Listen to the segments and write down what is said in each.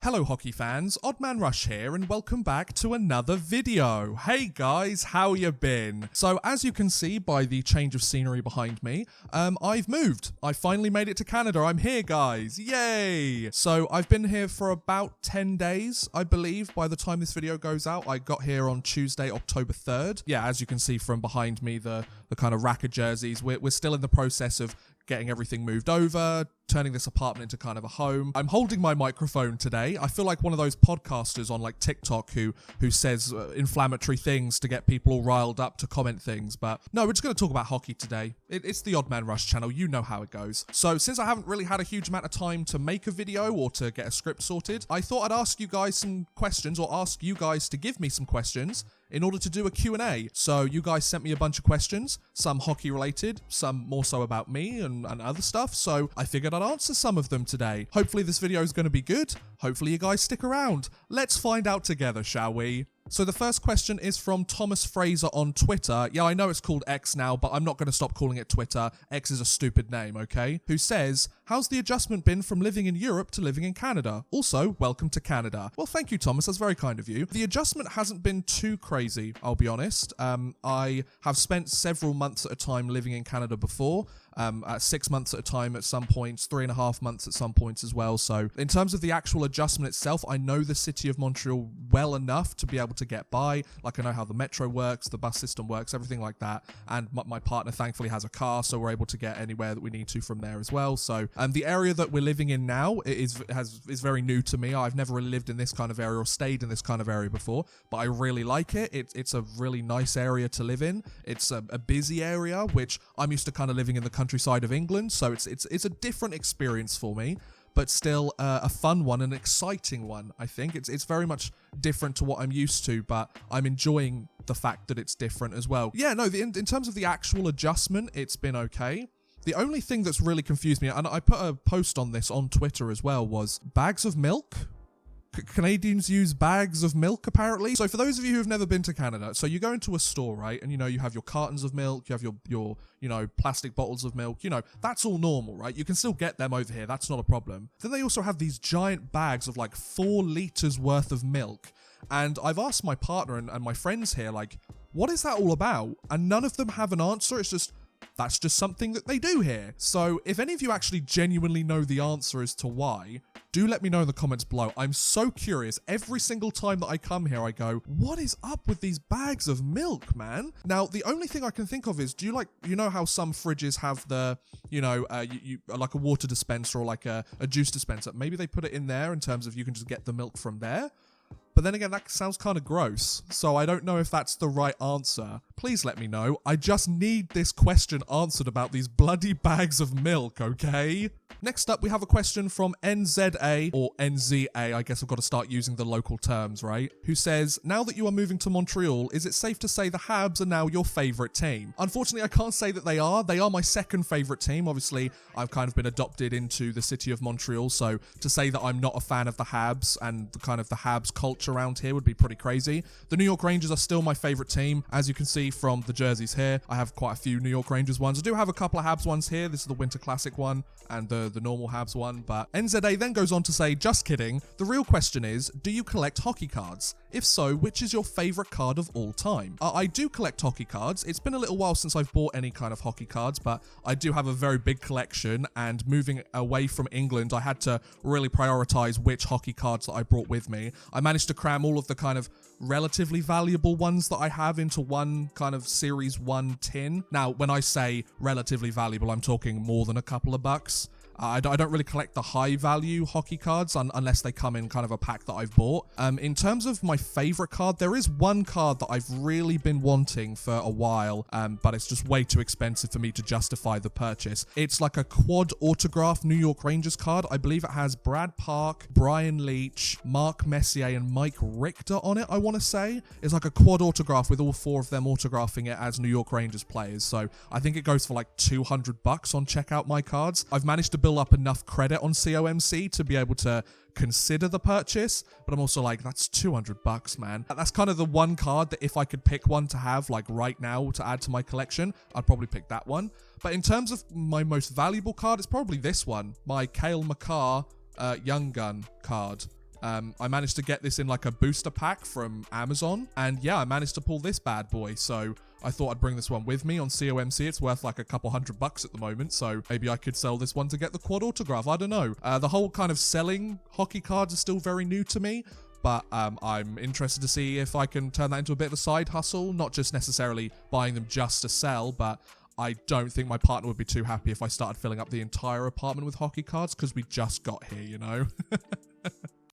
Hello hockey fans, Oddman Rush here and welcome back to another video. Hey guys, how you been? So as you can see by the change of scenery behind me, I've moved. I finally made it to Canada. I'm here guys, yay! So I've been here for about 10 days, I believe, by the time this video goes out. I got here on Tuesday, October 3rd. Yeah, as you can see from behind me, the kind of rack of jerseys, we're still in the process of getting everything moved over, turning this apartment into kind of a home. I'm holding my microphone today. I feel like one of those podcasters on like TikTok who says inflammatory things to get people all riled up to comment things. But no, we're just going to talk about hockey today. It's the Oddman Rush channel. You know how it goes. So since I haven't really had a huge amount of time to make a video or to get a script sorted, I thought I'd ask you guys some questions or ask you guys to give me some questions in order to do a Q&A. So you guys sent me a bunch of questions, some hockey related, some more so about me and other stuff. So I figured I'd answer some of them today. Hopefully this video is going to be good. Hopefully you guys stick around. Let's find out together, shall we? So the first question is from Thomas Fraser on Twitter. Yeah, I know it's called X now, but I'm not going to stop calling it Twitter. X is a stupid name, okay? Who says, how's the adjustment been from living in Europe to living in Canada? Also, welcome to Canada. Well, thank you, Thomas. That's very kind of you. The adjustment hasn't been too crazy, I'll be honest. I have spent several months at a time living in Canada before. 6 months at a time at some points, 3.5 months at some points as well. So in terms of the actual adjustment itself, I know the city of Montreal well enough to be able to get by. Like I know how the metro works, the bus system works, everything like that. And my partner thankfully has a car, so we're able to get anywhere that we need to from there as well. So the area that we're living in now is very new to me. I've never really lived in this kind of area or stayed in this kind of area before, but I really like it. It's a really nice area to live in. It's a busy area, which I'm used to kind of living in the countryside of England, so it's a different experience for me, but still a fun one, an exciting one. I think it's very much different to what I'm used to, but I'm enjoying the fact that it's different as well. Yeah, no, in terms of the actual adjustment, it's been okay. The only thing that's really confused me, and I put a post on this on Twitter as well, was bags of milk. Canadians use bags of milk, apparently. So for those of you who've never been to Canada, so you go into a store, right? And, you have your cartons of milk, you have your plastic bottles of milk, that's all normal, right? You can still get them over here. That's not a problem. Then they also have these giant bags of like 4 liters worth of milk. And I've asked my partner and my friends here, like, what is that all about? And none of them have an answer. It's just, that's just something that they do here. So if any of you actually genuinely know the answer as to why, do let me know in the comments below. I'm so curious. Every single time that I come here, I go, what is up with these bags of milk, man? Now, the only thing I can think of is, do you know how some fridges have the, like a water dispenser or like a juice dispenser? Maybe they put it in there in terms of you can just get the milk from there. But then again, that sounds kind of gross, so I don't know if that's the right answer. Please let me know. I just need this question answered about these bloody bags of milk, okay? Next up, we have a question from NZA, or NZA, I guess I've got to start using the local terms, right? Who says, now that you are moving to Montreal, is it safe to say the Habs are now your favourite team? Unfortunately, I can't say that they are. They are my second favourite team. Obviously, I've kind of been adopted into the city of Montreal, so to say that I'm not a fan of the Habs and the kind of the Habs culture around here would be pretty crazy. The New York Rangers are still my favourite team. As you can see from the jerseys here, I have quite a few New York Rangers ones. I do have a couple of Habs ones here. This is the Winter Classic one and the normal Habs one, but NZA then goes on to say, just kidding. The real question is, do you collect hockey cards? If so, which is your favourite card of all time? I do collect hockey cards. It's been a little while since I've bought any kind of hockey cards, but I do have a very big collection, and moving away from England, I had to really prioritise which hockey cards that I brought with me. I managed to cram all of the kind of relatively valuable ones that I have into one kind of Series 1 tin. Now, when I say relatively valuable, I'm talking more than a couple of bucks. I don't really collect the high value hockey cards unless they come in kind of a pack that I've bought. In terms of my favorite card, there is one card that I've really been wanting for a while, but it's just way too expensive for me to justify the purchase. It's like a quad autograph New York Rangers card. I believe it has Brad Park, Brian Leach, Mark Messier, and Mike Richter on it, I want to say. It's like a quad autograph with all 4 of them autographing it as New York Rangers players. So I think it goes for like $200 on Checkout My Cards. I've managed to build up enough credit on COMC to be able to consider the purchase, but I'm also like, that's $200, man. That's kind of the one card that if I could pick one to have like right now to add to my collection, I'd probably pick that one. But in terms of my most valuable card, it's probably this one, my Cale Makar Young Gun card. I managed to get this in like a booster pack from Amazon, and yeah, I managed to pull this bad boy. So I thought I'd bring this one with me on COMC. It's worth like a couple $100 at the moment, so maybe I could sell this one to get the quad autograph. I don't know. The whole kind of selling hockey cards is still very new to me, but I'm interested to see if I can turn that into a bit of a side hustle, not just necessarily buying them just to sell, but I don't think my partner would be too happy if I started filling up the entire apartment with hockey cards, because we just got here, you know?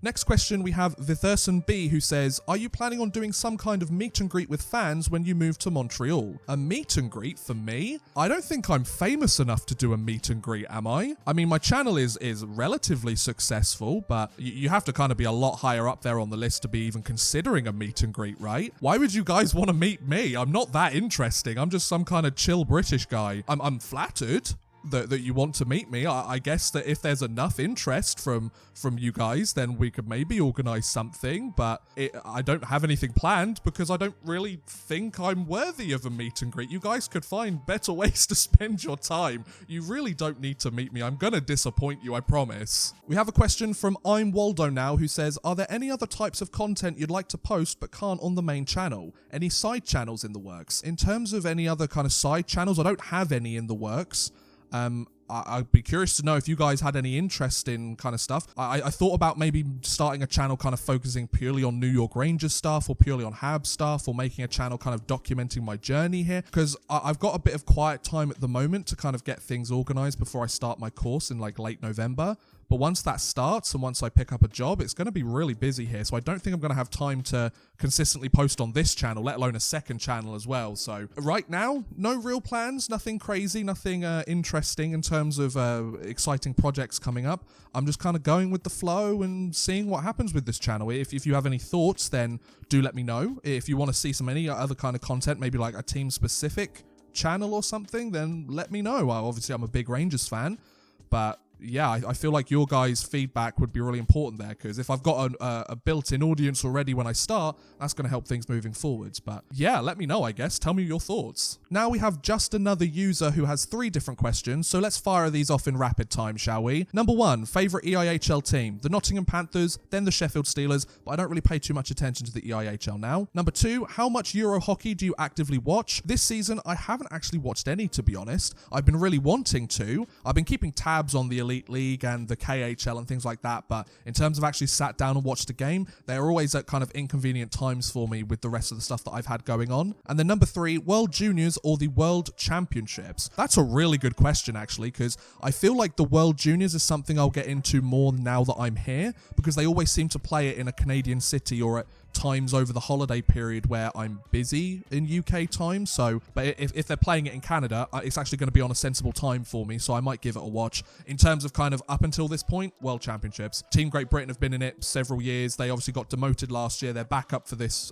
Next question, we have Vitherson B, who says, are you planning on doing some kind of meet and greet with fans when you move to Montreal? A meet and greet for me? I don't think I'm famous enough to do a meet and greet, am I? I mean, my channel is relatively successful, but you have to kind of be a lot higher up there on the list to be even considering a meet and greet, right? Why would you guys want to meet me? I'm not that interesting. I'm just some kind of chill British guy. I'm flattered that you want to meet me. I guess that if there's enough interest from you guys, then we could maybe organize something, but I don't have anything planned because I don't really think I'm worthy of a meet and greet. You guys could find better ways to spend your time. You really don't need to meet me. I'm gonna disappoint you, I promise. We have a question from I'm Waldo now, who says, are there any other types of content you'd like to post but can't on the main channel? Any side channels in the works? In terms of any other kind of side channels, I don't have any in the works. I'd be curious to know if you guys had any interest in kind of stuff. I thought about maybe starting a channel kind of focusing purely on New York Rangers stuff or purely on Habs stuff, or making a channel kind of documenting my journey here, because I've got a bit of quiet time at the moment to kind of get things organized before I start my course in like late November. But once that starts and once I pick up a job, it's going to be really busy here. So I don't think I'm going to have time to consistently post on this channel, let alone a second channel as well. So right now, no real plans, nothing crazy, nothing interesting in terms of exciting projects coming up. I'm just kind of going with the flow and seeing what happens with this channel. If you have any thoughts, then do let me know. If you want to see any other kind of content, maybe like a team specific channel or something, then let me know. Obviously, I'm a big Rangers fan, but yeah, I feel like your guys' feedback would be really important there, because if I've got a built-in audience already when I start, that's going to help things moving forwards. But yeah, let me know, I guess. Tell me your thoughts. Now we have just another user who has 3 different questions, so let's fire these off in rapid time, shall we? Number 1, favourite EIHL team? The Nottingham Panthers, then the Sheffield Steelers, but I don't really pay too much attention to the EIHL now. Number 2, how much Euro hockey do you actively watch? This season, I haven't actually watched any, to be honest. I've been really wanting to. I've been keeping tabs on the Elite League and the KHL and things like that, but in terms of actually sat down and watched a game, they're always at kind of inconvenient times for me with the rest of the stuff that I've had going on. And then number 3, World Juniors or the World Championships? That's a really good question, actually, because I feel like the World Juniors is something I'll get into more now that I'm here, because they always seem to play it in a Canadian city or at times over the holiday period where I'm busy in UK time. So, but if they're playing it in Canada, it's actually going to be on a sensible time for me, so I might give it a watch. In terms of kind of up until this point, World Championships. Team Great Britain have been in it several years. They obviously got demoted last year. They're back up for this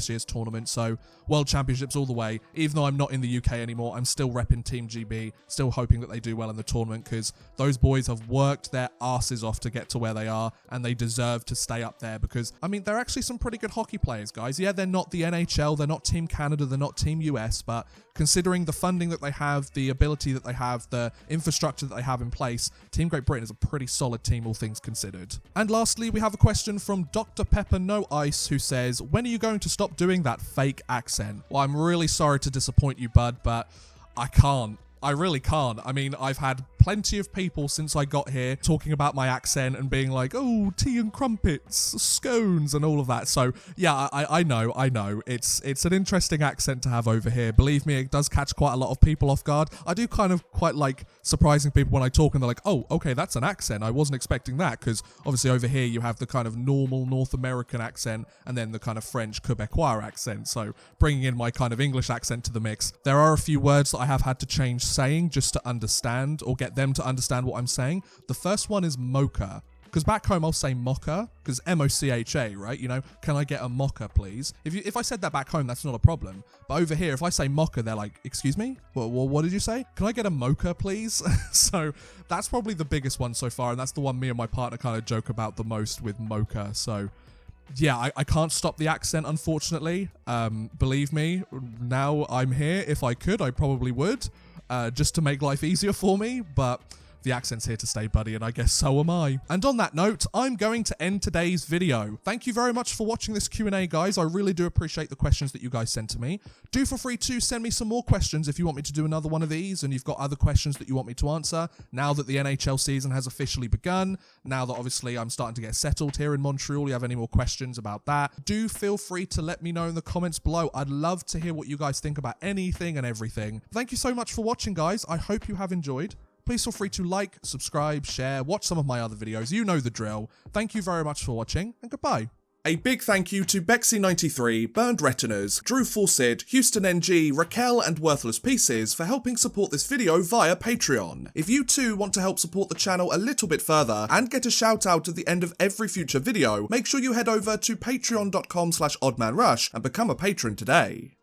year's tournament, so World Championships all the way. Even though I'm not in the UK anymore, I'm still repping Team GB, still hoping that they do well in the tournament, because those boys have worked their asses off to get to where they are, and they deserve to stay up there, because, I mean, they're actually some pretty good hockey players, guys. Yeah, they're not the NHL, they're not Team Canada, they're not Team US, but considering the funding that they have, the ability that they have, the infrastructure that they have in place, Team Great Britain is a pretty solid team, all things considered. And lastly, we have a question from Dr. Pepper No Ice, who says, when are you going to stop doing that fake accent? Well, I'm really sorry to disappoint you, bud, but I can't. I really can't. I mean, I've had plenty of people since I got here talking about my accent and being like, oh, tea and crumpets, scones and all of that. So yeah, I know. It's an interesting accent to have over here. Believe me, it does catch quite a lot of people off guard. I do kind of quite like surprising people when I talk and they're like, oh, okay, that's an accent. I wasn't expecting that, because obviously over here you have the kind of normal North American accent and then the kind of French Quebecois accent. So bringing in my kind of English accent to the mix, there are a few words that I have had to change saying just to understand or get them to understand what I'm saying. The first one is mocha, because back home I'll say mocha, because M-O-C-H-A, right? You know, can I get a mocha, please? If I said that back home, that's not a problem. But over here, if I say mocha, they're like, excuse me? What did you say? Can I get a mocha, please? So that's probably the biggest one so far, and that's the one me and my partner kind of joke about the most with mocha. So yeah, I can't stop the accent, unfortunately. Believe me, now I'm here. If I could, I probably would. Just to make life easier for me, but The accent's here to stay, buddy, and I guess so am I. And on that note, I'm going to end today's video. Thank you very much for watching this Q&A, guys. I really do appreciate the questions that you guys sent to me. Do feel free to send me some more questions if you want me to do another one of these and you've got other questions that you want me to answer now that the NHL season has officially begun, now that obviously I'm starting to get settled here in Montreal. You have any more questions about that? Do feel free to let me know in the comments below. I'd love to hear what you guys think about anything and everything. Thank you so much for watching, guys. I hope you have enjoyed. Please feel free to like, subscribe, share, watch some of my other videos. You know the drill. Thank you very much for watching, and goodbye. A big thank you to Bexy93, Burned Retinas, Drew Fawcett, Houston NG, Raquel and Worthless Pieces for helping support this video via Patreon. If you too want to help support the channel a little bit further and get a shout out at the end of every future video, make sure you head over to patreon.com/oddmanrush and become a patron today.